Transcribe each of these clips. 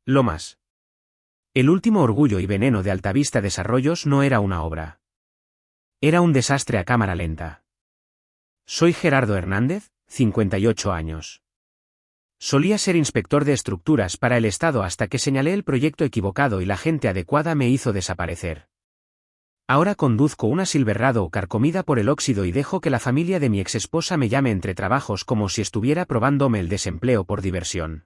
Lomas. El último orgullo y veneno de Altavista Desarrollos no era una obra. Era un desastre a cámara lenta. Soy Gerardo Hernández, 58 años. Solía ser inspector de estructuras para el Estado hasta que señalé el proyecto equivocado y la gente adecuada me hizo desaparecer. Ahora conduzco una Silverado carcomida por el óxido y dejo que la familia de mi exesposa me llame entre trabajos como si estuviera probándome el desempleo por diversión.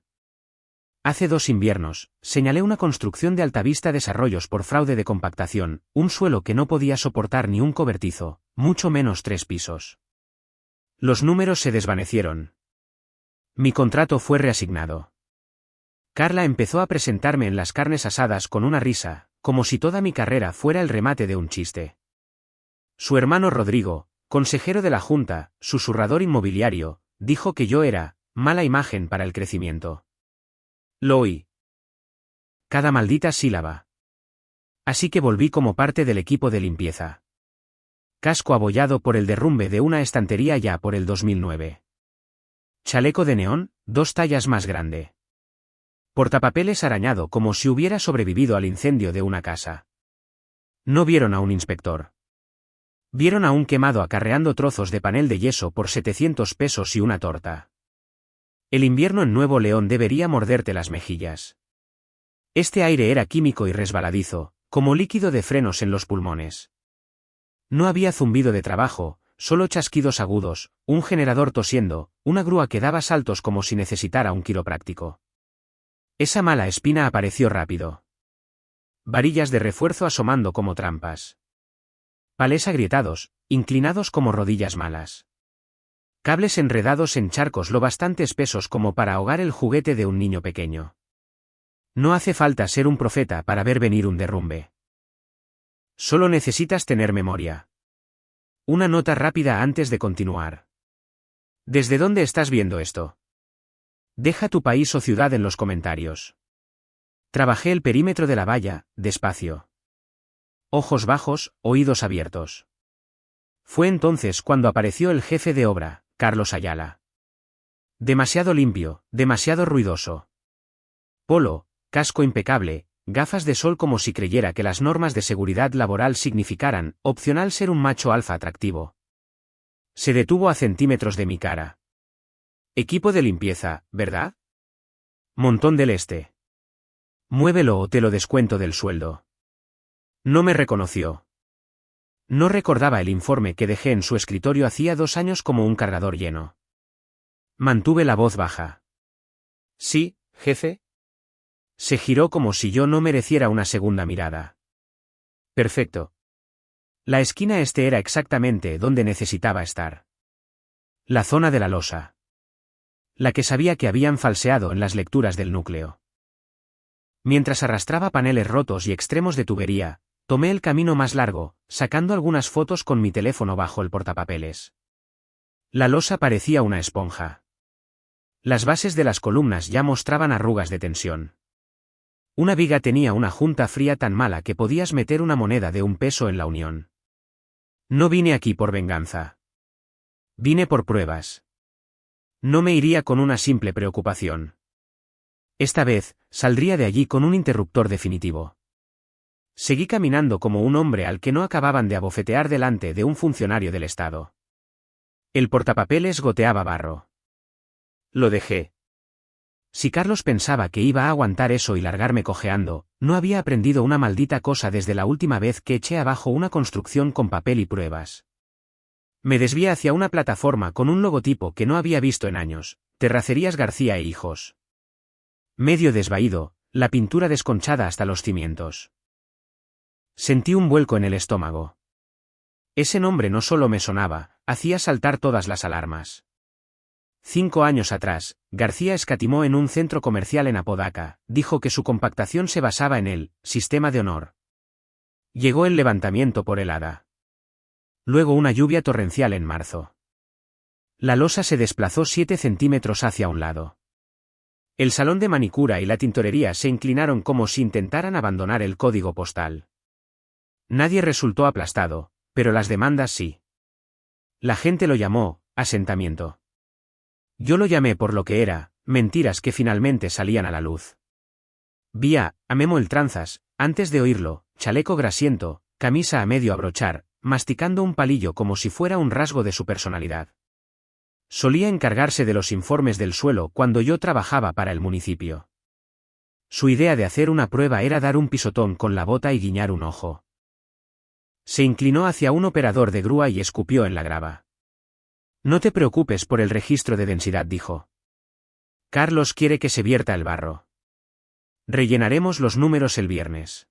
Hace 2 inviernos, señalé una construcción de Altavista Desarrollos por fraude de compactación, un suelo que no podía soportar ni un cobertizo, mucho menos 3 pisos. Los números se desvanecieron. Mi contrato fue reasignado. Carla empezó a presentarme en las carnes asadas con una risa, como si toda mi carrera fuera el remate de un chiste. Su hermano Rodrigo, consejero de la Junta, susurrador inmobiliario, dijo que yo era mala imagen para el crecimiento. Lo oí. Cada maldita sílaba. Así que volví como parte del equipo de limpieza. Casco abollado por el derrumbe de una estantería ya por el 2009. Chaleco de neón, 2 tallas más grande. Portapapeles arañado como si hubiera sobrevivido al incendio de una casa. No vieron a un inspector. Vieron a un quemado acarreando trozos de panel de yeso por 700 pesos y una torta. El invierno en Nuevo León debería morderte las mejillas. Este aire era químico y resbaladizo, como líquido de frenos en los pulmones. No había zumbido de trabajo, solo chasquidos agudos, un generador tosiendo, una grúa que daba saltos como si necesitara un quiropráctico. Esa mala espina apareció rápido. Varillas de refuerzo asomando como trampas. Palés agrietados, inclinados como rodillas malas. Cables enredados en charcos lo bastante espesos como para ahogar el juguete de un niño pequeño. No hace falta ser un profeta para ver venir un derrumbe. Solo necesitas tener memoria. Una nota rápida antes de continuar. ¿Desde dónde estás viendo esto? Deja tu país o ciudad en los comentarios. Trabajé el perímetro de la valla, despacio. Ojos bajos, oídos abiertos. Fue entonces cuando apareció el jefe de obra, Carlos Ayala. Demasiado limpio, demasiado ruidoso. Polo, casco impecable, gafas de sol como si creyera que las normas de seguridad laboral significaran, opcional ser un macho alfa atractivo. Se detuvo a centímetros de mi cara. Equipo de limpieza, ¿verdad? Montón del Este. Muévelo o te lo descuento del sueldo. No me reconoció. No recordaba el informe que dejé en su escritorio hacía 2 años como un cargador lleno. Mantuve la voz baja. ¿Sí, jefe? Se giró como si yo no mereciera una segunda mirada. Perfecto. La esquina este era exactamente donde necesitaba estar. La zona de la losa. La que sabía que habían falseado en las lecturas del núcleo. Mientras arrastraba paneles rotos y extremos de tubería, tomé el camino más largo, sacando algunas fotos con mi teléfono bajo el portapapeles. La losa parecía una esponja. Las bases de las columnas ya mostraban arrugas de tensión. Una viga tenía una junta fría tan mala que podías meter una moneda de 1 peso en la unión. No vine aquí por venganza. Vine por pruebas. No me iría con una simple preocupación. Esta vez, saldría de allí con un interruptor definitivo. Seguí caminando como un hombre al que no acababan de abofetear delante de un funcionario del Estado. El portapapeles goteaba barro. Lo dejé. Si Carlos pensaba que iba a aguantar eso y largarme cojeando, no había aprendido una maldita cosa desde la última vez que eché abajo una construcción con papel y pruebas. Me desvié hacia una plataforma con un logotipo que no había visto en años, Terracerías García e Hijos. Medio desvaído, la pintura desconchada hasta los cimientos. Sentí un vuelco en el estómago. Ese nombre no solo me sonaba, hacía saltar todas las alarmas. 5 años atrás, García escatimó en un centro comercial en Apodaca, dijo que su compactación se basaba en el sistema de honor. Llegó el levantamiento por helada. Luego una lluvia torrencial en marzo. La losa se desplazó 7 centímetros hacia un lado. El salón de manicura y la tintorería se inclinaron como si intentaran abandonar el código postal. Nadie resultó aplastado, pero las demandas sí. La gente lo llamó asentamiento. Yo lo llamé por lo que era, mentiras que finalmente salían a la luz. Vi a Memo el Tranzas, antes de oírlo, chaleco grasiento, camisa a medio abrochar, masticando un palillo como si fuera un rasgo de su personalidad. Solía encargarse de los informes del suelo cuando yo trabajaba para el municipio. Su idea de hacer una prueba era dar un pisotón con la bota y guiñar un ojo. Se inclinó hacia un operador de grúa y escupió en la grava. No te preocupes por el registro de densidad, dijo. Carlos quiere que se vierta el barro. Rellenaremos los números el viernes.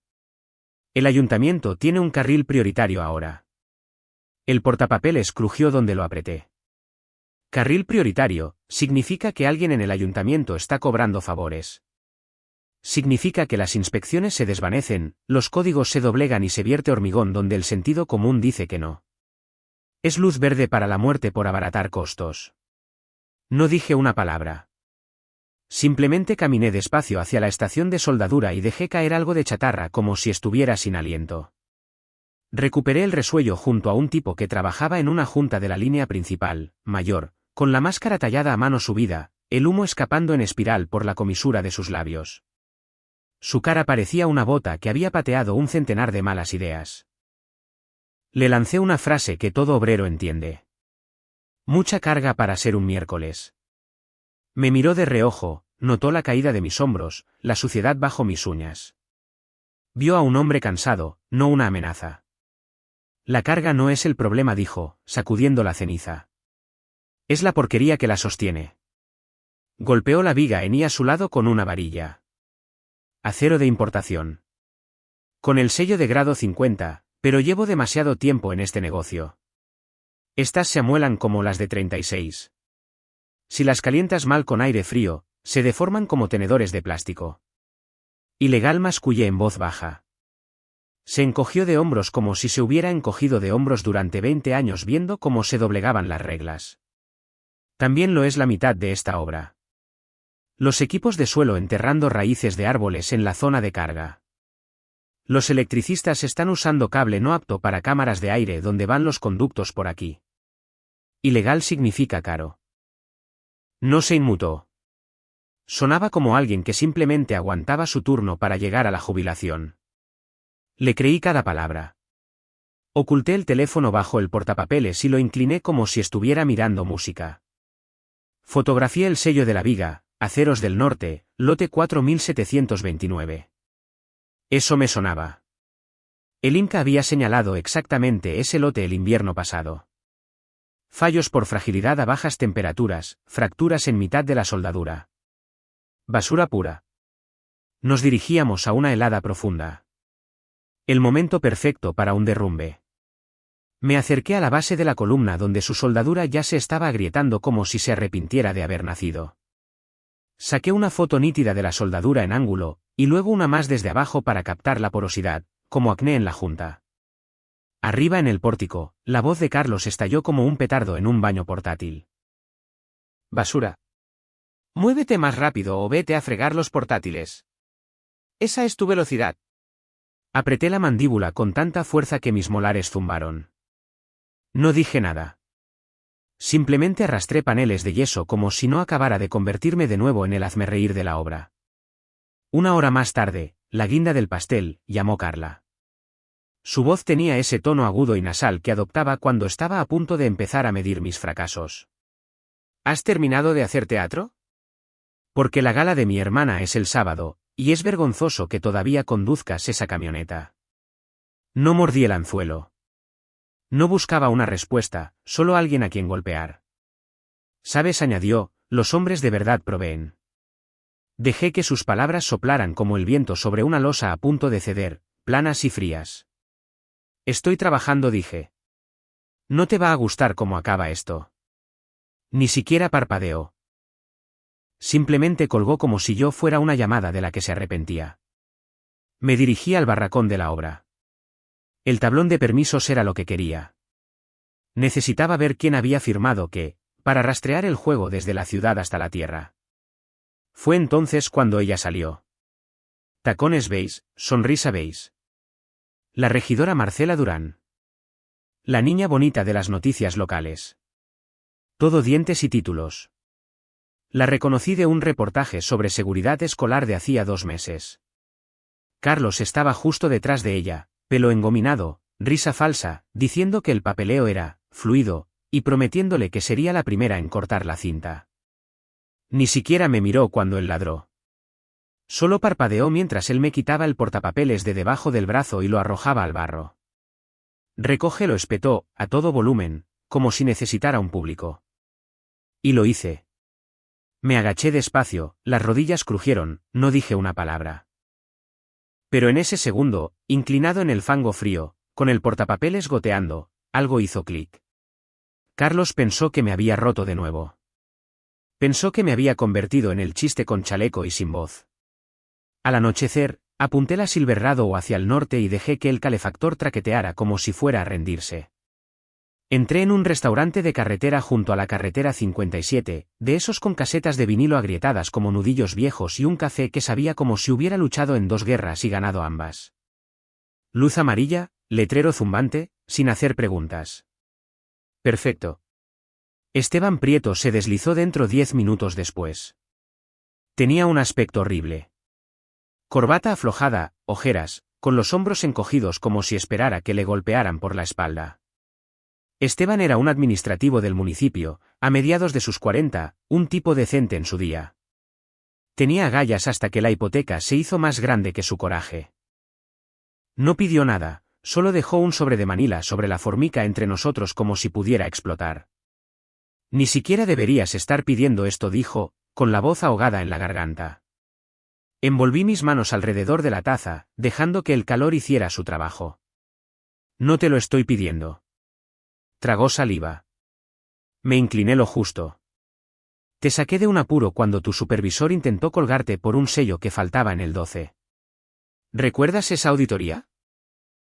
El ayuntamiento tiene un carril prioritario ahora. El portapapeles crujió donde lo apreté. Carril prioritario significa que alguien en el ayuntamiento está cobrando favores. Significa que las inspecciones se desvanecen, los códigos se doblegan y se vierte hormigón donde el sentido común dice que no. Es luz verde para la muerte por abaratar costos. No dije una palabra. Simplemente caminé despacio hacia la estación de soldadura y dejé caer algo de chatarra como si estuviera sin aliento. Recuperé el resuello junto a un tipo que trabajaba en una junta de la línea principal, mayor, con la máscara tallada a mano subida, el humo escapando en espiral por la comisura de sus labios. Su cara parecía una bota que había pateado un centenar de malas ideas. Le lancé una frase que todo obrero entiende. Mucha carga para ser un miércoles. Me miró de reojo, notó la caída de mis hombros, la suciedad bajo mis uñas. Vio a un hombre cansado, no una amenaza. La carga no es el problema, dijo, sacudiendo la ceniza. Es la porquería que la sostiene. Golpeó la viga en y a su lado con una varilla. Acero de importación. Con el sello de grado 50, pero llevo demasiado tiempo en este negocio. Estas se amuelan como las de 36. Si las calientas mal con aire frío, se deforman como tenedores de plástico. Ilegal, mascullé en voz baja. Se encogió de hombros como si se hubiera encogido de hombros durante 20 años viendo cómo se doblegaban las reglas. También lo es la mitad de esta obra. Los equipos de suelo enterrando raíces de árboles en la zona de carga. Los electricistas están usando cable no apto para cámaras de aire donde van los conductos por aquí. Ilegal significa caro. No se inmutó. Sonaba como alguien que simplemente aguantaba su turno para llegar a la jubilación. Le creí cada palabra. Oculté el teléfono bajo el portapapeles y lo incliné como si estuviera mirando música. Fotografié el sello de la viga, Aceros del Norte, lote 4729. Eso me sonaba. El Inca había señalado exactamente ese lote el invierno pasado. Fallos por fragilidad a bajas temperaturas, fracturas en mitad de la soldadura. Basura pura. Nos dirigíamos a una helada profunda. El momento perfecto para un derrumbe. Me acerqué a la base de la columna donde su soldadura ya se estaba agrietando como si se arrepintiera de haber nacido. Saqué una foto nítida de la soldadura en ángulo, y luego una más desde abajo para captar la porosidad, como acné en la junta. Arriba en el pórtico, la voz de Carlos estalló como un petardo en un baño portátil. Basura. Muévete más rápido o vete a fregar los portátiles. Esa es tu velocidad. Apreté la mandíbula con tanta fuerza que mis molares zumbaron. No dije nada. Simplemente arrastré paneles de yeso como si no acabara de convertirme de nuevo en el hazmerreír de la obra. Una hora más tarde, la guinda del pastel, llamó Carla. Su voz tenía ese tono agudo y nasal que adoptaba cuando estaba a punto de empezar a medir mis fracasos. ¿Has terminado de hacer teatro? Porque la gala de mi hermana es el sábado, y es vergonzoso que todavía conduzcas esa camioneta. No mordí el anzuelo. No buscaba una respuesta, solo alguien a quien golpear. ¿Sabes?, añadió, los hombres de verdad proveen. Dejé que sus palabras soplaran como el viento sobre una losa a punto de ceder, planas y frías. Estoy trabajando, dije. No te va a gustar cómo acaba esto. Ni siquiera parpadeó. Simplemente colgó como si yo fuera una llamada de la que se arrepentía. Me dirigí al barracón de la obra. El tablón de permisos era lo que quería. Necesitaba ver quién había firmado qué, para rastrear el juego desde la ciudad hasta la tierra. Fue entonces cuando ella salió. Tacones beige, sonrisa beige. La regidora Marcela Durán. La niña bonita de las noticias locales. Todo dientes y títulos. La reconocí de un reportaje sobre seguridad escolar de hacía 2 meses. Carlos estaba justo detrás de ella, pelo engominado, risa falsa, diciendo que el papeleo era fluido, y prometiéndole que sería la primera en cortar la cinta. Ni siquiera me miró cuando él ladró. Solo parpadeó mientras él me quitaba el portapapeles de debajo del brazo y lo arrojaba al barro. Recógelo, espetó, a todo volumen, como si necesitara un público. Y lo hice. Me agaché despacio, las rodillas crujieron, no dije una palabra. Pero en ese segundo, inclinado en el fango frío, con el portapapeles goteando, algo hizo clic. Carlos pensó que me había roto de nuevo. Pensó que me había convertido en el chiste con chaleco y sin voz. Al anochecer, apunté la Silver Rado hacia el norte y dejé que el calefactor traqueteara como si fuera a rendirse. Entré en un restaurante de carretera junto a la carretera 57, de esos con casetas de vinilo agrietadas como nudillos viejos y un café que sabía como si hubiera luchado en 2 guerras y ganado ambas. Luz amarilla, letrero zumbante, sin hacer preguntas. Perfecto. Esteban Prieto se deslizó dentro 10 minutos después. Tenía un aspecto horrible. Corbata aflojada, ojeras, con los hombros encogidos como si esperara que le golpearan por la espalda. Esteban era un administrativo del municipio, a mediados de sus 40, un tipo decente en su día. Tenía agallas hasta que la hipoteca se hizo más grande que su coraje. No pidió nada, solo dejó un sobre de Manila sobre la formica entre nosotros como si pudiera explotar. Ni siquiera deberías estar pidiendo esto, dijo, con la voz ahogada en la garganta. Envolví mis manos alrededor de la taza, dejando que el calor hiciera su trabajo. No te lo estoy pidiendo. Tragó saliva. Me incliné lo justo. Te saqué de un apuro cuando tu supervisor intentó colgarte por un sello que faltaba en el 12. ¿Recuerdas esa auditoría?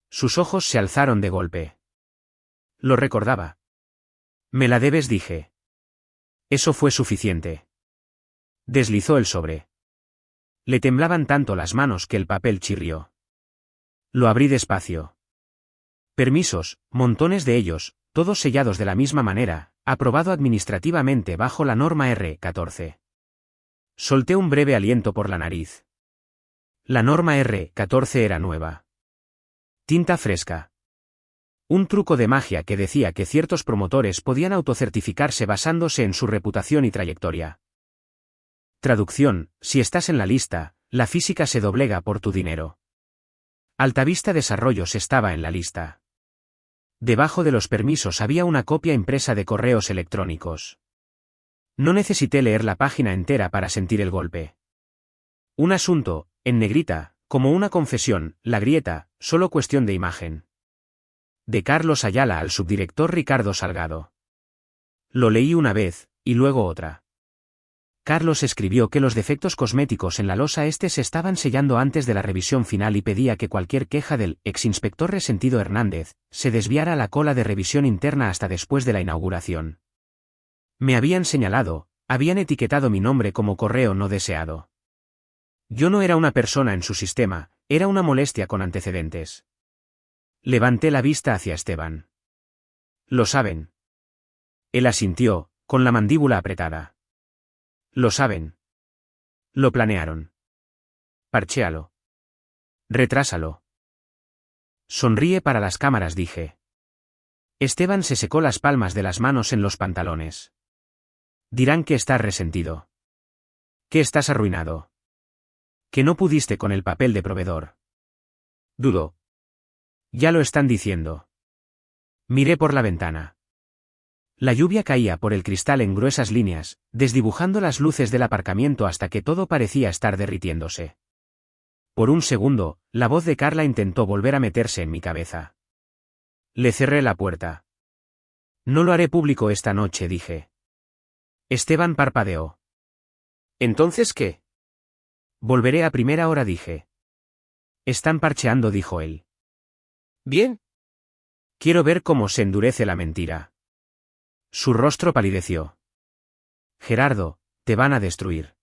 Sus ojos se alzaron de golpe. Lo recordaba. Me la debes, dije. Eso fue suficiente. Deslizó el sobre. Le temblaban tanto las manos que el papel chirrió. Lo abrí despacio. Permisos, montones de ellos, todos sellados de la misma manera, aprobado administrativamente bajo la norma R14. Solté un breve aliento por la nariz. La norma R14 era nueva. Tinta fresca. Un truco de magia que decía que ciertos promotores podían autocertificarse basándose en su reputación y trayectoria. Traducción: si estás en la lista, la física se doblega por tu dinero. Altavista Desarrollos estaba en la lista. Debajo de los permisos había una copia impresa de correos electrónicos. No necesité leer la página entera para sentir el golpe. Un asunto, en negrita, como una confesión, la grieta, solo cuestión de imagen. De Carlos Ayala al subdirector Ricardo Salgado. Lo leí una vez, y luego otra. Carlos escribió que los defectos cosméticos en la losa se estaban sellando antes de la revisión final y pedía que cualquier queja del exinspector Resentido Hernández se desviara a la cola de revisión interna hasta después de la inauguración. Me habían señalado, habían etiquetado mi nombre como correo no deseado. Yo no era una persona en su sistema, era una molestia con antecedentes. Levanté la vista hacia Esteban. ¿Lo saben? Él asintió, con la mandíbula apretada. Lo saben. Lo planearon. Parchéalo. Retrásalo. Sonríe para las cámaras, dije. Esteban se secó las palmas de las manos en los pantalones. Dirán que estás resentido. Que estás arruinado. Que no pudiste con el papel de proveedor. Dudo. Ya lo están diciendo. Miré por la ventana. La lluvia caía por el cristal en gruesas líneas, desdibujando las luces del aparcamiento hasta que todo parecía estar derritiéndose. Por un segundo, la voz de Carla intentó volver a meterse en mi cabeza. Le cerré la puerta. No lo haré público esta noche, dije. Esteban parpadeó. ¿Entonces qué? Volveré a primera hora, dije. Están parcheando, dijo él. Bien. Quiero ver cómo se endurece la mentira. Su rostro palideció. Gerardo, te van a destruir.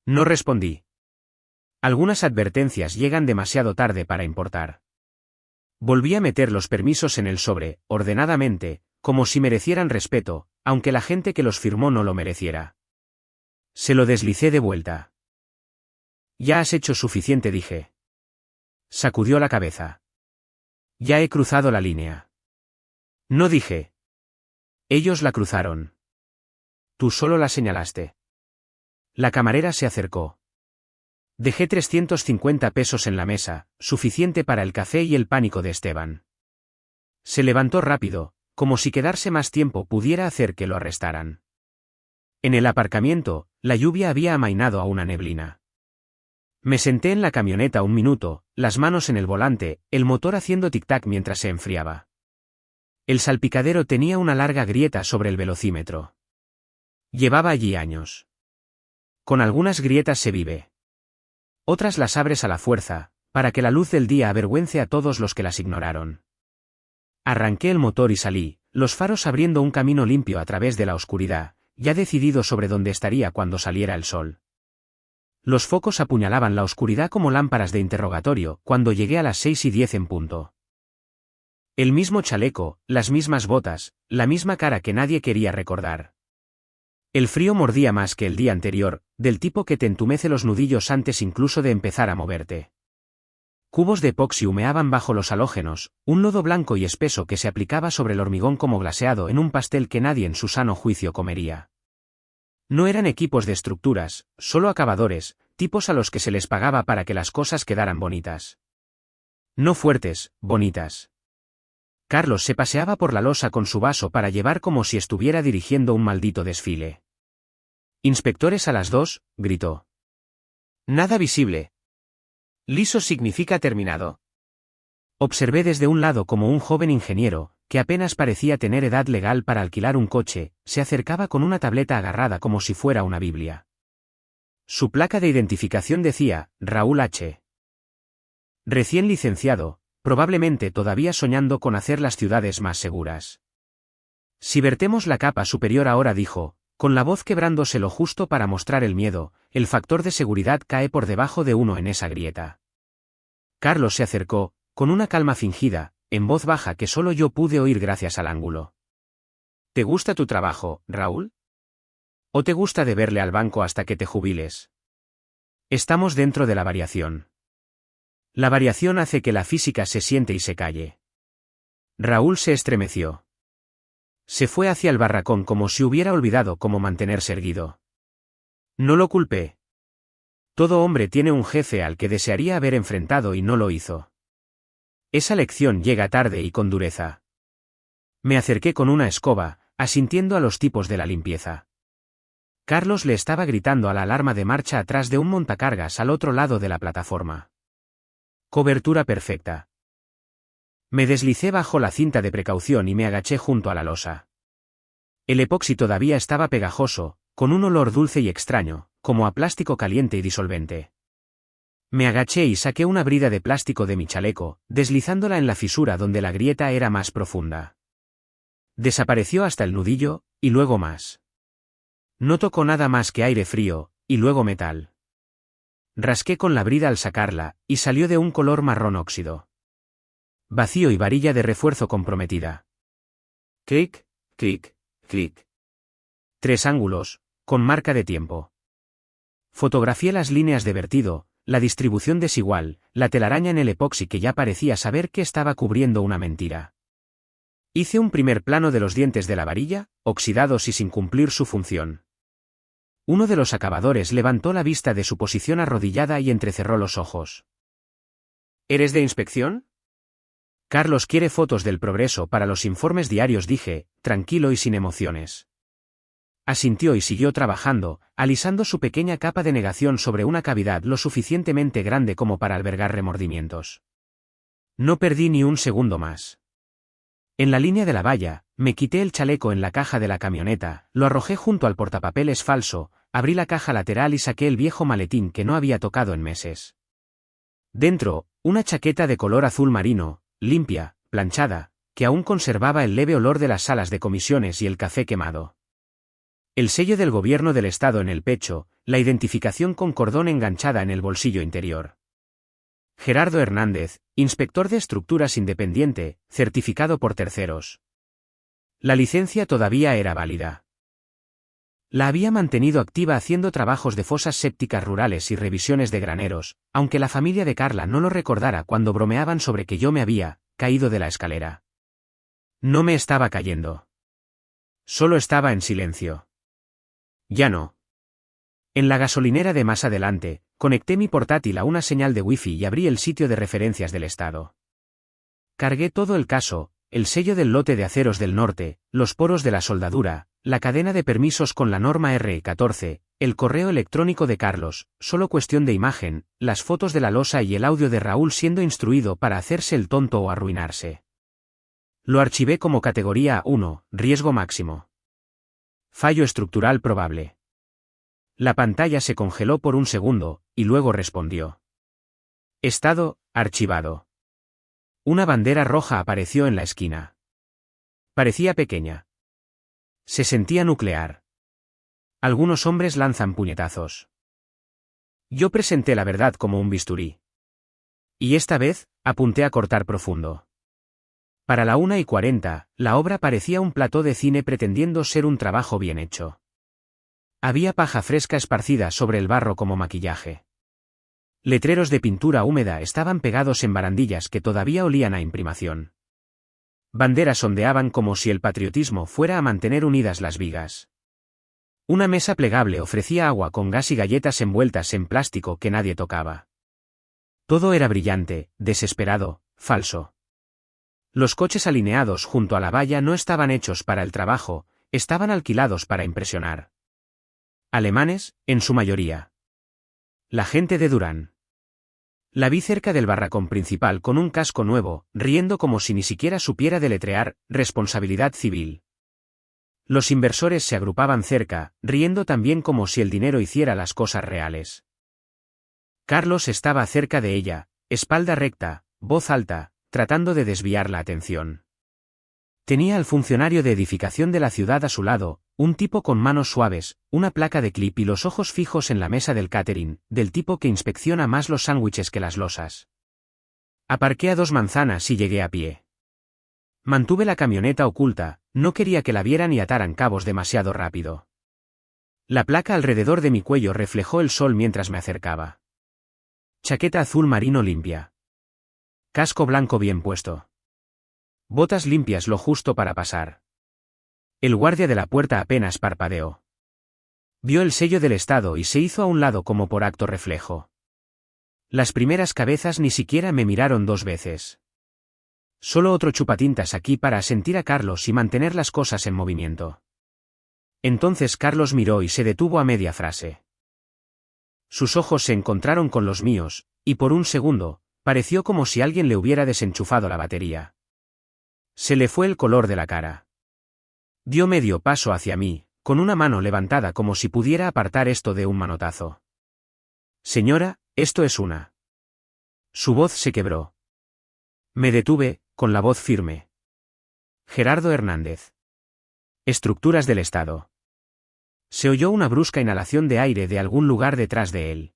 No respondí. Algunas advertencias llegan demasiado tarde para importar. Volví a meter los permisos en el sobre, ordenadamente, como si merecieran respeto, aunque la gente que los firmó no lo mereciera. Se lo deslicé de vuelta. Ya has hecho suficiente, dije. Sacudió la cabeza. Ya he cruzado la línea. No dije. Ellos la cruzaron. Tú solo la señalaste. La camarera se acercó. Dejé 350 pesos en la mesa, suficiente para el café y el pánico de Esteban. Se levantó rápido, como si quedarse más tiempo pudiera hacer que lo arrestaran. En el aparcamiento, la lluvia había amainado a una neblina. Me senté en la camioneta un minuto, las manos en el volante, el motor haciendo tic-tac mientras se enfriaba. El salpicadero tenía una larga grieta sobre el velocímetro. Llevaba allí años. Con algunas grietas se vive. Otras las abres a la fuerza, para que la luz del día avergüence a todos los que las ignoraron. Arranqué el motor y salí, los faros abriendo un camino limpio a través de la oscuridad, ya decidido sobre dónde estaría cuando saliera el sol. Los focos apuñalaban la oscuridad como lámparas de interrogatorio cuando llegué a las 6:10 en punto. El mismo chaleco, las mismas botas, la misma cara que nadie quería recordar. El frío mordía más que el día anterior, del tipo que te entumece los nudillos antes incluso de empezar a moverte. Cubos de epoxi humeaban bajo los halógenos, un lodo blanco y espeso que se aplicaba sobre el hormigón como glaseado en un pastel que nadie en su sano juicio comería. No eran equipos de estructuras, solo acabadores, tipos a los que se les pagaba para que las cosas quedaran bonitas. No fuertes, bonitas. Carlos se paseaba por la losa con su vaso para llevar como si estuviera dirigiendo un maldito desfile. «Inspectores a las 2», gritó. «Nada visible». «Liso significa terminado». Observé desde un lado como un joven ingeniero, que apenas parecía tener edad legal para alquilar un coche, se acercaba con una tableta agarrada como si fuera una Biblia. Su placa de identificación decía, Raúl H. Recién licenciado, probablemente todavía soñando con hacer las ciudades más seguras. Si vertemos la capa superior ahora, dijo, con la voz quebrándose lo justo para mostrar el miedo, el factor de seguridad cae por debajo de 1 en esa grieta. Carlos se acercó, con una calma fingida, en voz baja que solo yo pude oír gracias al ángulo. ¿Te gusta tu trabajo, Raúl? ¿O te gusta deberle al banco hasta que te jubiles? Estamos dentro de la variación. La variación hace que la física se siente y se calle. Raúl se estremeció. Se fue hacia el barracón como si hubiera olvidado cómo mantenerse erguido. No lo culpé. Todo hombre tiene un jefe al que desearía haber enfrentado y no lo hizo. Esa lección llega tarde y con dureza. Me acerqué con una escoba, asintiendo a los tipos de la limpieza. Carlos le estaba gritando a la alarma de marcha atrás de un montacargas al otro lado de la plataforma. Cobertura perfecta. Me deslicé bajo la cinta de precaución y me agaché junto a la losa. El epoxi todavía estaba pegajoso, con un olor dulce y extraño, como a plástico caliente y disolvente. Me agaché y saqué una brida de plástico de mi chaleco, deslizándola en la fisura donde la grieta era más profunda. Desapareció hasta el nudillo, y luego más. No tocó nada más que aire frío, y luego metal. Rasqué con la brida al sacarla, y salió de un color marrón óxido. Vacío y varilla de refuerzo comprometida. Clic, clic, clic. 3 ángulos, con marca de tiempo. Fotografié las líneas de vertido, la distribución desigual, la telaraña en el epoxi que ya parecía saber que estaba cubriendo una mentira. Hice un primer plano de los dientes de la varilla, oxidados y sin cumplir su función. Uno de los acabadores levantó la vista de su posición arrodillada y entrecerró los ojos. ¿Eres de inspección? Carlos quiere fotos del progreso para los informes diarios, dije, tranquilo y sin emociones. Asintió y siguió trabajando, alisando su pequeña capa de negación sobre una cavidad lo suficientemente grande como para albergar remordimientos. No perdí ni un segundo más. En la línea de la valla, me quité el chaleco en la caja de la camioneta, lo arrojé junto al portapapeles falso, abrí la caja lateral y saqué el viejo maletín que no había tocado en meses. Dentro, una chaqueta de color azul marino, limpia, planchada, que aún conservaba el leve olor de las salas de comisiones y el café quemado. El sello del gobierno del estado en el pecho, la identificación con cordón enganchada en el bolsillo interior. Gerardo Hernández, inspector de estructuras independiente, certificado por terceros. La licencia todavía era válida. La había mantenido activa haciendo trabajos de fosas sépticas rurales y revisiones de graneros, aunque la familia de Carla no lo recordara cuando bromeaban sobre que yo me había caído de la escalera. No me estaba cayendo. Solo estaba en silencio. Ya no. En la gasolinera de más adelante, conecté mi portátil a una señal de wifi y abrí el sitio de referencias del estado. Cargué todo el caso, el sello del lote de aceros del norte, los poros de la soldadura, la cadena de permisos con la norma R14, el correo electrónico de Carlos, solo cuestión de imagen, las fotos de la losa y el audio de Raúl siendo instruido para hacerse el tonto o arruinarse. Lo archivé como categoría 1, riesgo máximo. Fallo estructural probable. La pantalla se congeló por un segundo, y luego respondió. Estado, archivado. Una bandera roja apareció en la esquina. Parecía pequeña. Se sentía nuclear. Algunos hombres lanzan puñetazos. Yo presenté la verdad como un bisturí. Y esta vez, apunté a cortar profundo. Para la 1:40, la obra parecía un plató de cine pretendiendo ser un trabajo bien hecho. Había paja fresca esparcida sobre el barro como maquillaje. Letreros de pintura húmeda estaban pegados en barandillas que todavía olían a imprimación. Banderas ondeaban como si el patriotismo fuera a mantener unidas las vigas. Una mesa plegable ofrecía agua con gas y galletas envueltas en plástico que nadie tocaba. Todo era brillante, desesperado, falso. Los coches alineados junto a la valla no estaban hechos para el trabajo, estaban alquilados para impresionar. Alemanes, en su mayoría. La gente de Durán. La vi cerca del barracón principal con un casco nuevo, riendo como si ni siquiera supiera deletrear, responsabilidad civil. Los inversores se agrupaban cerca, riendo también como si el dinero hiciera las cosas reales. Carlos estaba cerca de ella, espalda recta, voz alta, tratando de desviar la atención. Tenía al funcionario de edificación de la ciudad a su lado, un tipo con manos suaves, una placa de clip y los ojos fijos en la mesa del catering, del tipo que inspecciona más los sándwiches que las losas. Aparqué a 2 manzanas y llegué a pie. Mantuve la camioneta oculta, no quería que la vieran y ataran cabos demasiado rápido. La placa alrededor de mi cuello reflejó el sol mientras me acercaba. Chaqueta azul marino limpia. Casco blanco bien puesto. Botas limpias lo justo para pasar. El guardia de la puerta apenas parpadeó. Vio el sello del Estado y se hizo a un lado como por acto reflejo. Las primeras cabezas ni siquiera me miraron 2 veces. Solo otro chupatintas aquí para asentir a Carlos y mantener las cosas en movimiento. Entonces Carlos miró y se detuvo a media frase. Sus ojos se encontraron con los míos, y por un segundo, pareció como si alguien le hubiera desenchufado la batería. Se le fue el color de la cara. Dio medio paso hacia mí, con una mano levantada como si pudiera apartar esto de un manotazo. Señora, esto es una. Su voz se quebró. Me detuve, con la voz firme. Gerardo Hernández. Estructuras del Estado. Se oyó una brusca inhalación de aire de algún lugar detrás de él.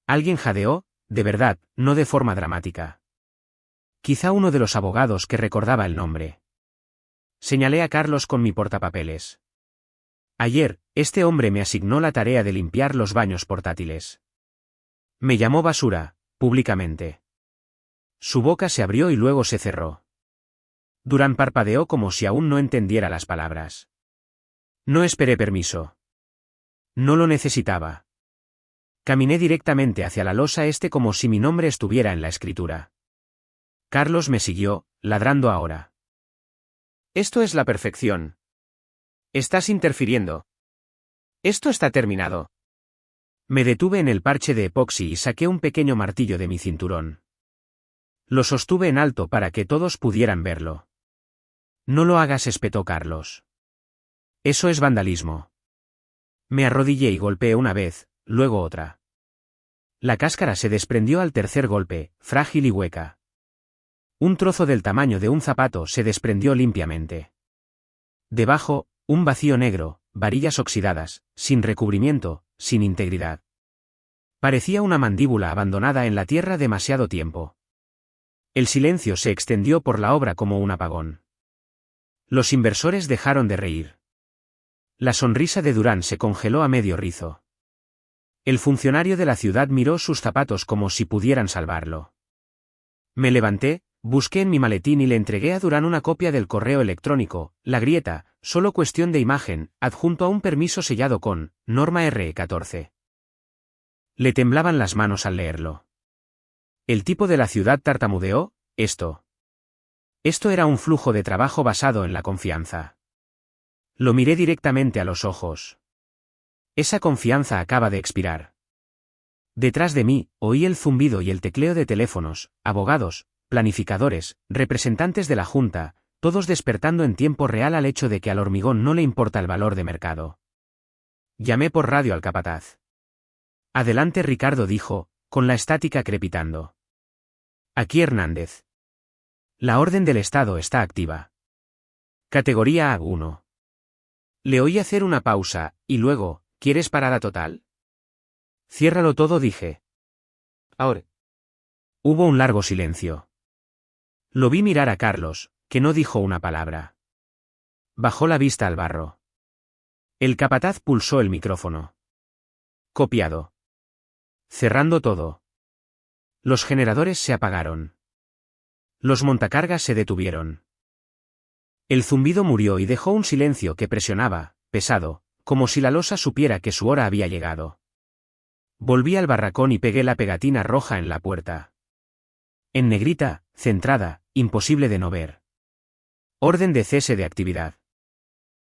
Alguien jadeó, de verdad, no de forma dramática. Quizá uno de los abogados que recordaba el nombre. Señalé a Carlos con mi portapapeles. Ayer, este hombre me asignó la tarea de limpiar los baños portátiles. Me llamó basura, públicamente. Su boca se abrió y luego se cerró. Durán parpadeó como si aún no entendiera las palabras. No esperé permiso. No lo necesitaba. Caminé directamente hacia la losa como si mi nombre estuviera en la escritura. Carlos me siguió, ladrando ahora. Esto es la perfección. Estás interfiriendo. Esto está terminado. Me detuve en el parche de epoxi y saqué un pequeño martillo de mi cinturón. Lo sostuve en alto para que todos pudieran verlo. No lo hagas, espetó Carlos. Eso es vandalismo. Me arrodillé y golpeé una vez, luego otra. La cáscara se desprendió al tercer golpe, frágil y hueca. Un trozo del tamaño de un zapato se desprendió limpiamente. Debajo, un vacío negro, varillas oxidadas, sin recubrimiento, sin integridad. Parecía una mandíbula abandonada en la tierra demasiado tiempo. El silencio se extendió por la obra como un apagón. Los inversores dejaron de reír. La sonrisa de Durán se congeló a medio rizo. El funcionario de la ciudad miró sus zapatos como si pudieran salvarlo. Me levanté, busqué en mi maletín y le entregué a Durán una copia del correo electrónico, La Grieta, solo cuestión de imagen, adjunto a un permiso sellado con Norma RE14. Le temblaban las manos al leerlo. El tipo de la ciudad tartamudeó, Esto era un flujo de trabajo basado en la confianza. Lo miré directamente a los ojos. Esa confianza acaba de expirar. Detrás de mí, oí el zumbido y el tecleo de teléfonos, abogados, planificadores, representantes de la Junta, todos despertando en tiempo real al hecho de que al hormigón no le importa el valor de mercado. Llamé por radio al capataz. Adelante, Ricardo, dijo, con la estática crepitando. Aquí Hernández. La orden del Estado está activa. Categoría A1. Le oí hacer una pausa, y luego, ¿quieres parada total? Ciérralo todo, dije. Ahora. Hubo un largo silencio. Lo vi mirar a Carlos, que no dijo una palabra. Bajó la vista al barro. El capataz pulsó el micrófono. Copiado. Cerrando todo. Los generadores se apagaron. Los montacargas se detuvieron. El zumbido murió y dejó un silencio que presionaba, pesado, como si la losa supiera que su hora había llegado. Volví al barracón y pegué la pegatina roja en la puerta. En negrita, centrada, imposible de no ver. Orden de cese de actividad.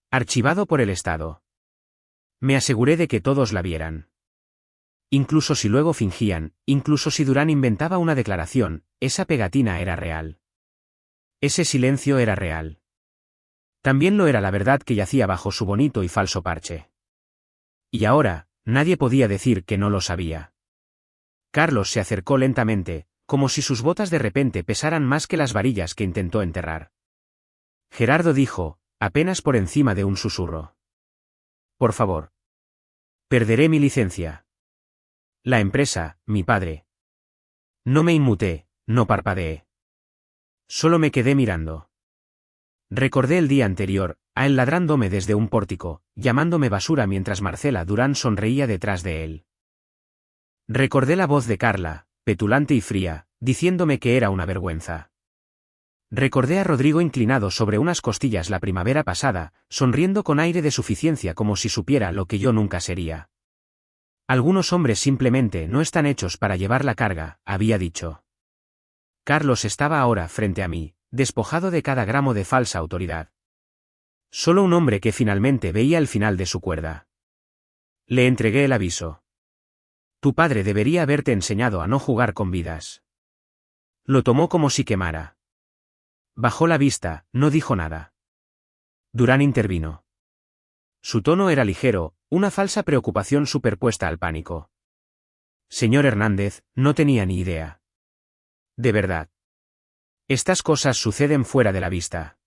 Archivado por el Estado. Me aseguré de que todos la vieran. Incluso si luego fingían, incluso si Durán inventaba una declaración, esa pegatina era real. Ese silencio era real. También lo era la verdad que yacía bajo su bonito y falso parche. Y ahora, nadie podía decir que no lo sabía. Carlos se acercó lentamente, como si sus botas de repente pesaran más que las varillas que intentó enterrar. Gerardo dijo, apenas por encima de un susurro. Por favor. Perderé mi licencia. La empresa, mi padre. No me inmuté, no parpadeé. Solo me quedé mirando. Recordé el día anterior, a él ladrándome desde un pórtico, llamándome basura mientras Marcela Durán sonreía detrás de él. Recordé la voz de Carla, petulante y fría, diciéndome que era una vergüenza. Recordé a Rodrigo inclinado sobre unas costillas la primavera pasada, sonriendo con aire de suficiencia como si supiera lo que yo nunca sería. Algunos hombres simplemente no están hechos para llevar la carga, había dicho. Carlos estaba ahora frente a mí, despojado de cada gramo de falsa autoridad. Solo un hombre que finalmente veía el final de su cuerda. Le entregué el aviso. Tu padre debería haberte enseñado a no jugar con vidas. Lo tomó como si quemara. Bajó la vista, no dijo nada. Durán intervino. Su tono era ligero, una falsa preocupación superpuesta al pánico. Señor Hernández, no tenía ni idea. De verdad. Estas cosas suceden fuera de la vista.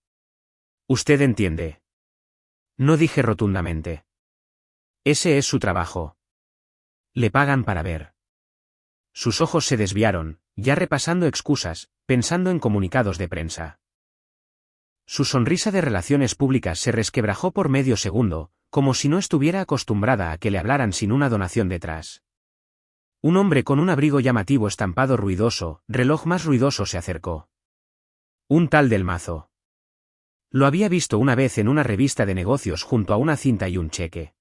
Usted entiende. No dije rotundamente. Ese es su trabajo. Le pagan para ver. Sus ojos se desviaron, ya repasando excusas, pensando en comunicados de prensa. Su sonrisa de relaciones públicas se resquebrajó por medio segundo, como si no estuviera acostumbrada a que le hablaran sin una donación detrás. Un hombre con un abrigo llamativo estampado ruidoso, reloj más ruidoso se acercó. Un tal del Mazo. Lo había visto una vez en una revista de negocios junto a una cinta y un cheque.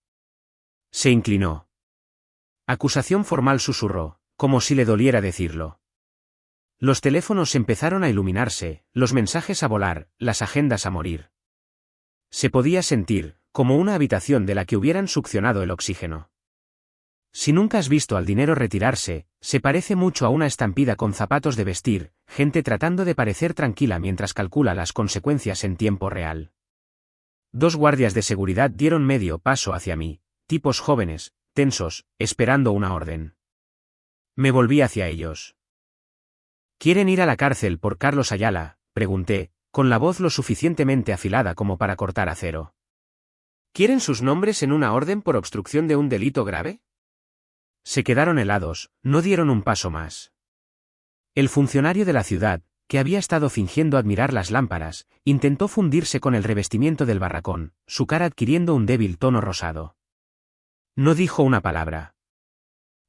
Se inclinó. Acusación formal, susurró, como si le doliera decirlo. Los teléfonos empezaron a iluminarse, los mensajes a volar, las agendas a morir. Se podía sentir, como una habitación de la que hubieran succionado el oxígeno. Si nunca has visto al dinero retirarse, se parece mucho a una estampida con zapatos de vestir, gente tratando de parecer tranquila mientras calcula las consecuencias en tiempo real. 2 guardias de seguridad dieron medio paso hacia mí, tipos jóvenes, tensos, esperando una orden. Me volví hacia ellos. ¿Quieren ir a la cárcel por Carlos Ayala?, pregunté, con la voz lo suficientemente afilada como para cortar acero. ¿Quieren sus nombres en una orden por obstrucción de un delito grave? Se quedaron helados, no dieron un paso más. El funcionario de la ciudad, que había estado fingiendo admirar las lámparas, intentó fundirse con el revestimiento del barracón, su cara adquiriendo un débil tono rosado. No dijo una palabra.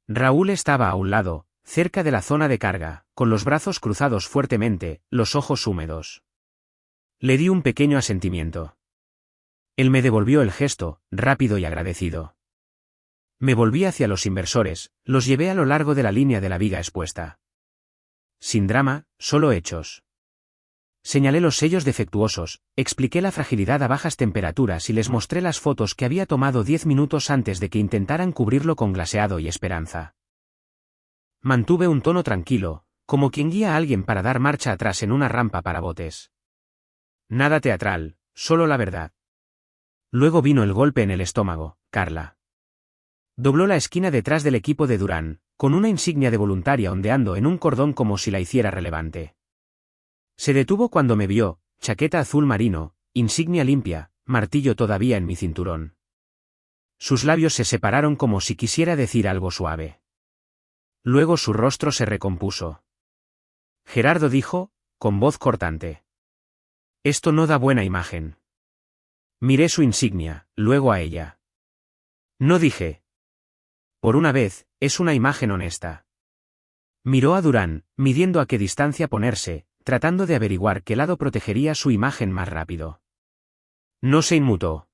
Raúl estaba a un lado, cerca de la zona de carga, con los brazos cruzados fuertemente, los ojos húmedos. Le di un pequeño asentimiento. Él me devolvió el gesto, rápido y agradecido. Me volví hacia los inversores, los llevé a lo largo de la línea de la viga expuesta. Sin drama, solo hechos. Señalé los sellos defectuosos, expliqué la fragilidad a bajas temperaturas y les mostré las fotos que había tomado 10 minutos antes de que intentaran cubrirlo con glaseado y esperanza. Mantuve un tono tranquilo, como quien guía a alguien para dar marcha atrás en una rampa para botes. Nada teatral, solo la verdad. Luego vino el golpe en el estómago, Carla. Dobló la esquina detrás del equipo de Durán, con una insignia de voluntaria ondeando en un cordón como si la hiciera relevante. Se detuvo cuando me vio, chaqueta azul marino, insignia limpia, martillo todavía en mi cinturón. Sus labios se separaron como si quisiera decir algo suave. Luego su rostro se recompuso. Gerardo dijo, con voz cortante. Esto no da buena imagen. Miré su insignia, luego a ella. No dije. Por una vez, es una imagen honesta. Miró a Durán, midiendo a qué distancia ponerse, tratando de averiguar qué lado protegería su imagen más rápido. No se inmutó.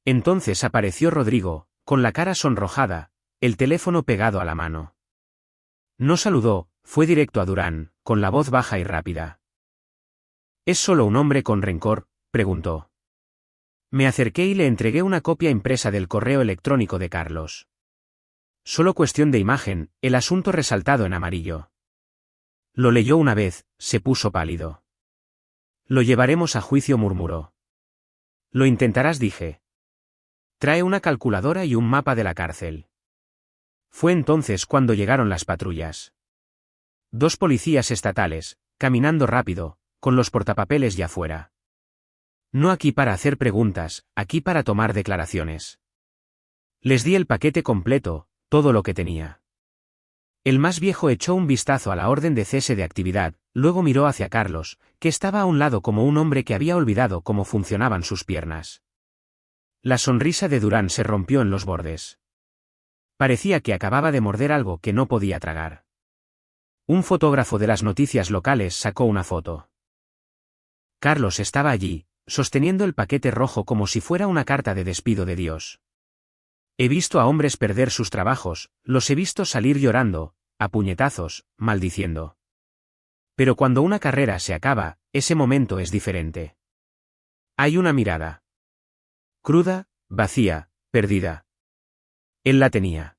Entonces apareció Rodrigo, con la cara sonrojada, el teléfono pegado a la mano. No saludó, fue directo a Durán, con la voz baja y rápida. ¿Es solo un hombre con rencor?, preguntó. Me acerqué y le entregué una copia impresa del correo electrónico de Carlos. Solo cuestión de imagen, el asunto resaltado en amarillo. Lo leyó una vez, se puso pálido. Lo llevaremos a juicio, murmuró. Lo intentarás, dije. Trae una calculadora y un mapa de la cárcel. Fue entonces cuando llegaron las patrullas. 2 policías estatales, caminando rápido, con los portapapeles ya fuera. No aquí para hacer preguntas, aquí para tomar declaraciones. Les di el paquete completo, todo lo que tenía. El más viejo echó un vistazo a la orden de cese de actividad, luego miró hacia Carlos, que estaba a un lado como un hombre que había olvidado cómo funcionaban sus piernas. La sonrisa de Durán se rompió en los bordes. Parecía que acababa de morder algo que no podía tragar. Un fotógrafo de las noticias locales sacó una foto. Carlos estaba allí, sosteniendo el paquete rojo como si fuera una carta de despido de Dios. He visto a hombres perder sus trabajos, los he visto salir llorando, a puñetazos, maldiciendo. Pero cuando una carrera se acaba, ese momento es diferente. Hay una mirada. Cruda, vacía, perdida. Él la tenía.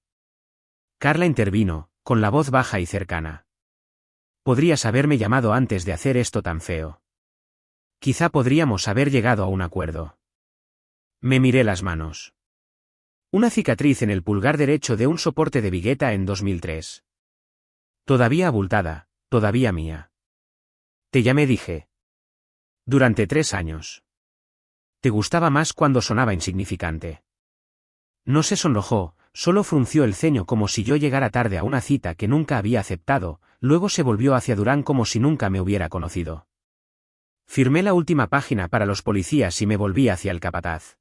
Carla intervino, con la voz baja y cercana. Podrías haberme llamado antes de hacer esto tan feo. Quizá podríamos haber llegado a un acuerdo. Me miré las manos. Una cicatriz en el pulgar derecho de un soporte de vigueta en 2003. Todavía abultada, todavía mía. Te llamé, dije. Durante 3 años. Te gustaba más cuando sonaba insignificante. No se sonrojó, solo frunció el ceño como si yo llegara tarde a una cita que nunca había aceptado, luego se volvió hacia Durán como si nunca me hubiera conocido. Firmé la última página para los policías y me volví hacia el capataz.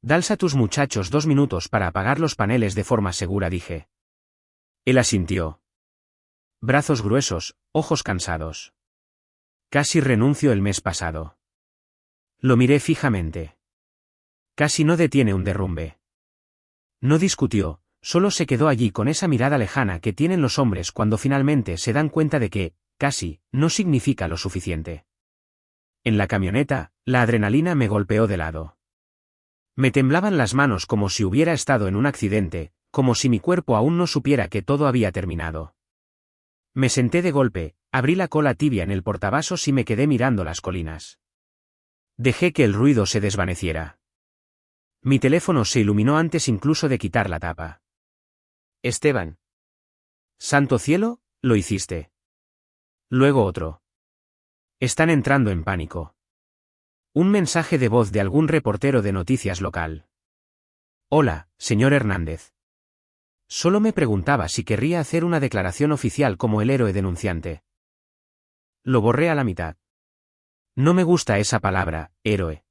Dals a tus muchachos 2 minutos para apagar los paneles de forma segura, dije. Él asintió. Brazos gruesos, ojos cansados. Casi renuncio el mes pasado. Lo miré fijamente. Casi no detiene un derrumbe. No discutió, solo se quedó allí con esa mirada lejana que tienen los hombres cuando finalmente se dan cuenta de que, casi, no significa lo suficiente. En la camioneta, la adrenalina me golpeó de lado. Me temblaban las manos como si hubiera estado en un accidente, como si mi cuerpo aún no supiera que todo había terminado. Me senté de golpe, abrí la cola tibia en el portavasos y me quedé mirando las colinas. Dejé que el ruido se desvaneciera. Mi teléfono se iluminó antes incluso de quitar la tapa. Esteban. Santo cielo, lo hiciste. Luego otro. Están entrando en pánico. Un mensaje de voz de algún reportero de noticias local. Hola, señor Hernández. Solo me preguntaba si querría hacer una declaración oficial como el héroe denunciante. Lo borré a la mitad. No me gusta esa palabra, héroe.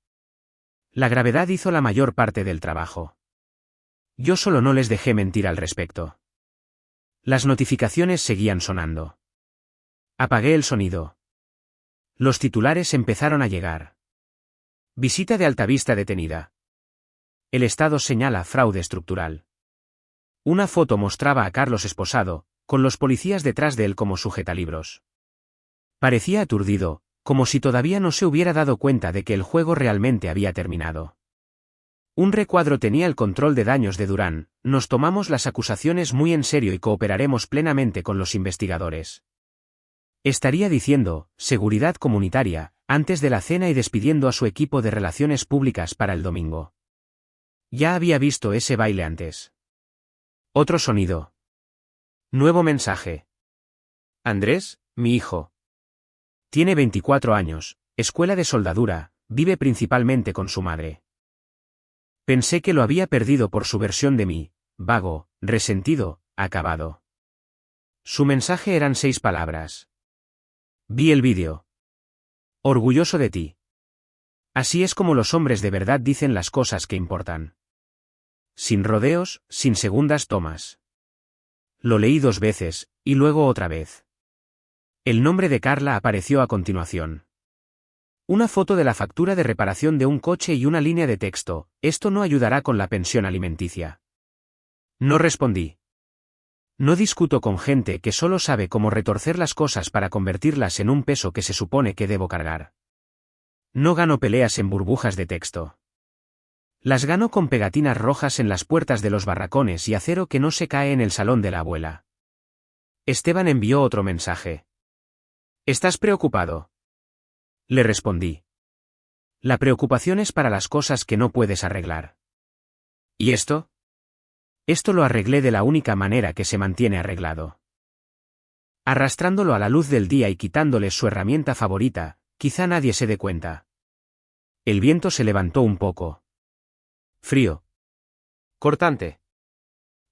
La gravedad hizo la mayor parte del trabajo. Yo solo no les dejé mentir al respecto. Las notificaciones seguían sonando. Apagué el sonido. Los titulares empezaron a llegar. Visita de Altavista detenida. El Estado señala fraude estructural. Una foto mostraba a Carlos esposado, con los policías detrás de él como sujetalibros. Parecía aturdido, como si todavía no se hubiera dado cuenta de que el juego realmente había terminado. Un recuadro tenía el control de daños de Durán: nos tomamos las acusaciones muy en serio y cooperaremos plenamente con los investigadores. Estaría diciendo, seguridad comunitaria, antes de la cena y despidiendo a su equipo de relaciones públicas para el domingo. Ya había visto ese baile antes. Otro sonido. Nuevo mensaje. Andrés, mi hijo. Tiene 24 años, escuela de soldadura, vive principalmente con su madre. Pensé que lo había perdido por su versión de mí, vago, resentido, acabado. Su mensaje eran 6 palabras. Vi el vídeo. Orgulloso de ti. Así es como los hombres de verdad dicen las cosas que importan. Sin rodeos, sin segundas tomas. Lo leí 2 veces, y luego otra vez. El nombre de Carla apareció a continuación. Una foto de la factura de reparación de un coche y una línea de texto: esto no ayudará con la pensión alimenticia. No respondí. No discuto con gente que solo sabe cómo retorcer las cosas para convertirlas en un peso que se supone que debo cargar. No gano peleas en burbujas de texto. Las gano con pegatinas rojas en las puertas de los barracones y acero que no se cae en el salón de la abuela. Esteban envió otro mensaje. ¿Estás preocupado? Le respondí. La preocupación es para las cosas que no puedes arreglar. ¿Y esto? Esto lo arreglé de la única manera que se mantiene arreglado. Arrastrándolo a la luz del día y quitándole su herramienta favorita, quizá nadie se dé cuenta. El viento se levantó un poco. Frío. Cortante.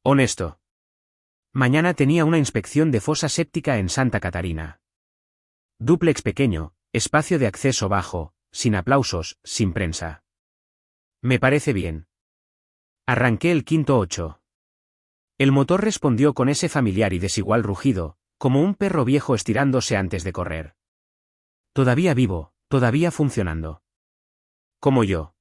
Honesto. Mañana tenía una inspección de fosa séptica en Santa Catarina. Dúplex pequeño, espacio de acceso bajo, sin aplausos, sin prensa. Me parece bien. Arranqué el quinto 8. El motor respondió con ese familiar y desigual rugido, como un perro viejo estirándose antes de correr. Todavía vivo, todavía funcionando. Como yo.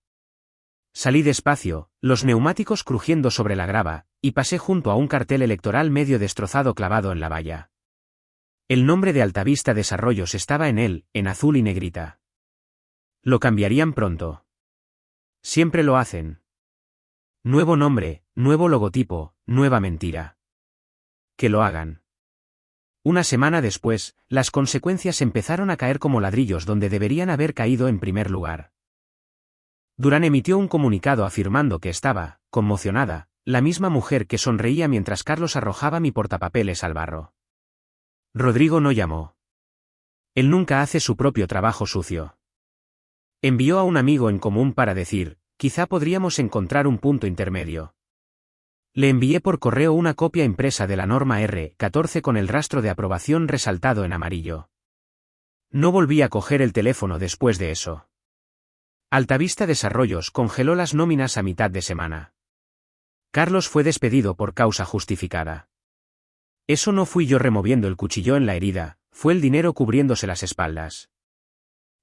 Salí despacio, los neumáticos crujiendo sobre la grava, y pasé junto a un cartel electoral medio destrozado clavado en la valla. El nombre de Altavista Desarrollos estaba en él, en azul y negrita. Lo cambiarían pronto. Siempre lo hacen. Nuevo nombre, nuevo logotipo, nueva mentira. Que lo hagan. Una semana después, las consecuencias empezaron a caer como ladrillos donde deberían haber caído en primer lugar. Durán emitió un comunicado afirmando que estaba, conmocionada, la misma mujer que sonreía mientras Carlos arrojaba mi portapapeles al barro. Rodrigo no llamó. Él nunca hace su propio trabajo sucio. Envió a un amigo en común para decir, quizá podríamos encontrar un punto intermedio. Le envié por correo una copia impresa de la norma R14 con el rastro de aprobación resaltado en amarillo. No volví a coger el teléfono después de eso. Altavista Desarrollos congeló las nóminas a mitad de semana. Carlos fue despedido por causa justificada. Eso no fui yo removiendo el cuchillo en la herida, fue el dinero cubriéndose las espaldas.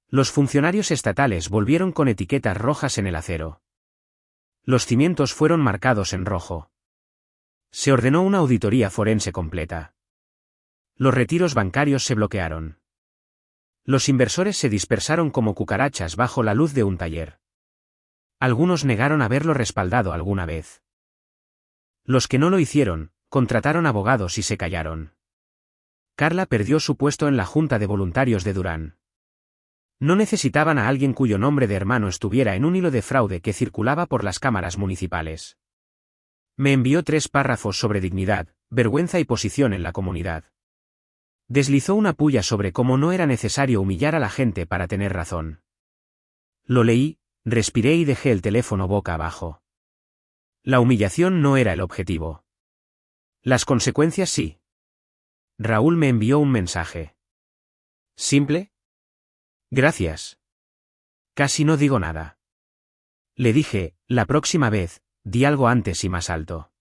Los funcionarios estatales volvieron con etiquetas rojas en el acero. Los cimientos fueron marcados en rojo. Se ordenó una auditoría forense completa. Los retiros bancarios se bloquearon. Los inversores se dispersaron como cucarachas bajo la luz de un taller. Algunos negaron haberlo respaldado alguna vez. Los que no lo hicieron, contrataron abogados y se callaron. Carla perdió su puesto en la Junta de Voluntarios de Durán. No necesitaban a alguien cuyo nombre de hermano estuviera en un hilo de fraude que circulaba por las cámaras municipales. Me envió 3 párrafos sobre dignidad, vergüenza y posición en la comunidad. Deslizó una puya sobre cómo no era necesario humillar a la gente para tener razón. Lo leí, respiré y dejé el teléfono boca abajo. La humillación no era el objetivo. Las consecuencias sí. Raúl me envió un mensaje. ¿Simple? Gracias. Casi no digo nada. Le dije, la próxima vez, di algo antes y más alto.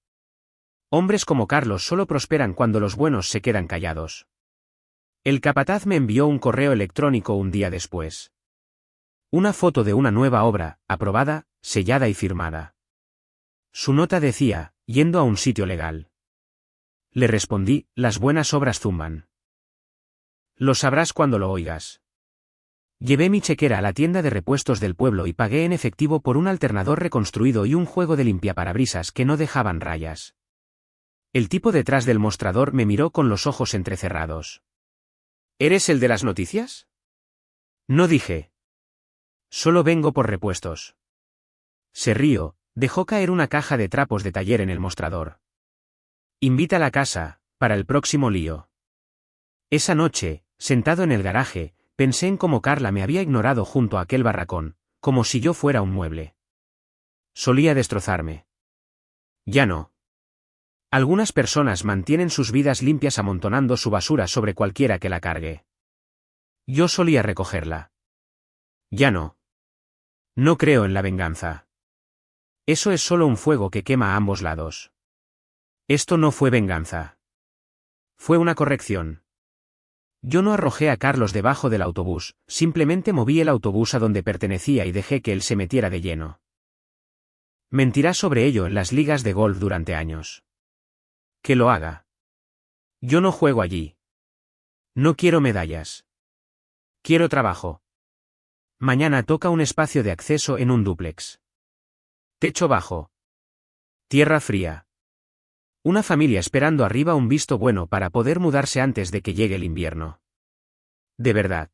Hombres como Carlos solo prosperan cuando los buenos se quedan callados. El capataz me envió un correo electrónico un día después. Una foto de una nueva obra, aprobada, sellada y firmada. Su nota decía, yendo a un sitio legal. Le respondí, las buenas obras zumban. Lo sabrás cuando lo oigas. Llevé mi chequera a la tienda de repuestos del pueblo y pagué en efectivo por un alternador reconstruido y un juego de limpiaparabrisas que no dejaban rayas. El tipo detrás del mostrador me miró con los ojos entrecerrados. ¿Eres el de las noticias? No dije. Solo vengo por repuestos. Se rió, dejó caer una caja de trapos de taller en el mostrador. Invita a la casa, para el próximo lío. Esa noche, sentado en el garaje, pensé en cómo Carla me había ignorado junto a aquel barracón, como si yo fuera un mueble. Solía destrozarme. Ya no. Algunas personas mantienen sus vidas limpias amontonando su basura sobre cualquiera que la cargue. Yo solía recogerla. Ya no. No creo en la venganza. Eso es solo un fuego que quema a ambos lados. Esto no fue venganza. Fue una corrección. Yo no arrojé a Carlos debajo del autobús, simplemente moví el autobús a donde pertenecía y dejé que él se metiera de lleno. Mentirá sobre ello en las ligas de golf durante años. Que lo haga. Yo no juego allí. No quiero medallas. Quiero trabajo. Mañana toca un espacio de acceso en un dúplex. Techo bajo. Tierra fría. Una familia esperando arriba un visto bueno para poder mudarse antes de que llegue el invierno. De verdad.